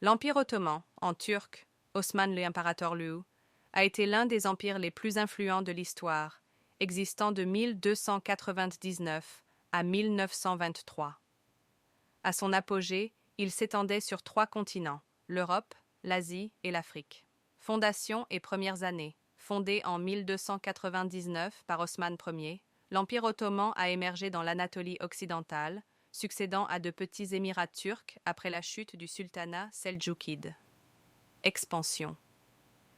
L'Empire ottoman, en turc, Osman l'Imparatorluğu, a été l'un des empires les plus influents de l'histoire, existant de 1299 à 1923. À son apogée, il s'étendait sur 3 continents, l'Europe, l'Asie et l'Afrique. Fondation et premières années. Fondé en 1299 par Osman Ier, l'Empire ottoman a émergé dans l'Anatolie occidentale, succédant à de petits émirats turcs après la chute du sultanat seldjoukide. Expansion.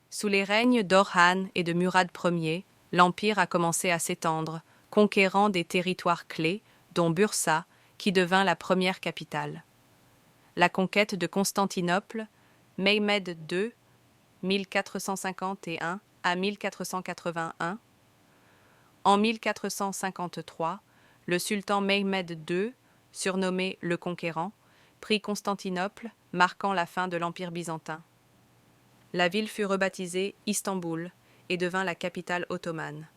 Sous les règnes d'Orhan et de Murad Ier, l'Empire a commencé à s'étendre, conquérant des territoires clés, dont Bursa, qui devint la première capitale. La conquête de Constantinople, Mehmed II, 1451 à 1481. En 1453, le sultan Mehmed II, surnommé le Conquérant, prit Constantinople, marquant la fin de l'Empire byzantin. La ville fut rebaptisée Istanbul et devint la capitale ottomane.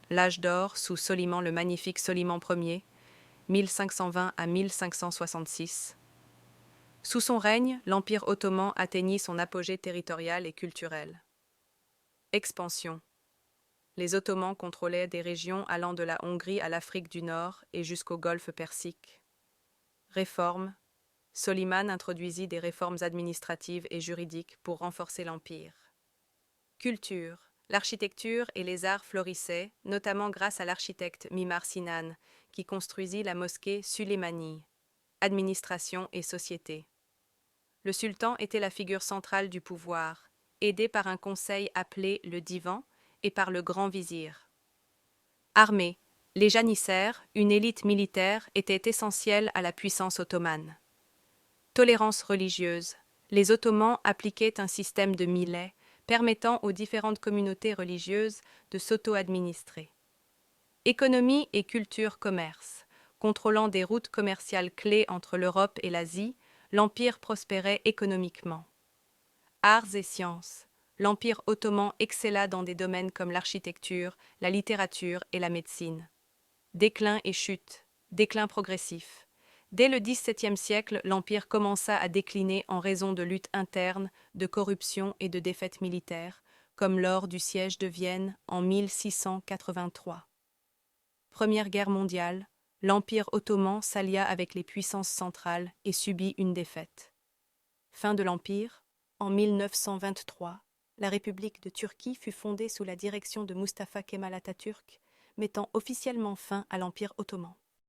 L'âge d'or sous Soliman le Magnifique Soliman Ier, 1520 à 1566. Sous son règne, l'Empire ottoman atteignit son apogée territorial et culturel. Expansion. Les Ottomans contrôlaient des régions allant de la Hongrie à l'Afrique du Nord et jusqu'au Golfe Persique. Réforme. Soliman introduisit des réformes administratives et juridiques pour renforcer l'Empire. Culture. L'architecture et les arts florissaient, notamment grâce à l'architecte Mimar Sinan, qui construisit la mosquée Süleymaniye. Administration et société. Le sultan était la figure centrale du pouvoir, aidé par un conseil appelé le divan et par le grand vizir. Armée. Les janissaires, une élite militaire, étaient essentiels à la puissance ottomane. Tolérance religieuse. Les Ottomans appliquaient un système de millets permettant aux différentes communautés religieuses de s'auto-administrer. Économie et culture-commerce. Contrôlant des routes commerciales clés entre l'Europe et l'Asie, l'Empire prospérait économiquement. Arts et sciences. L'Empire ottoman excella dans des domaines comme l'architecture, la littérature et la médecine. Déclin et chute. Déclin progressif. Dès le XVIIe siècle, l'Empire commença à décliner en raison de luttes internes, de corruption et de défaites militaires, comme lors du siège de Vienne en 1683. Première Guerre mondiale, l'Empire ottoman s'allia avec les puissances centrales et subit une défaite. Fin de l'Empire, en 1923, la République de Turquie fut fondée sous la direction de Mustafa Kemal Atatürk, mettant officiellement fin à l'Empire ottoman.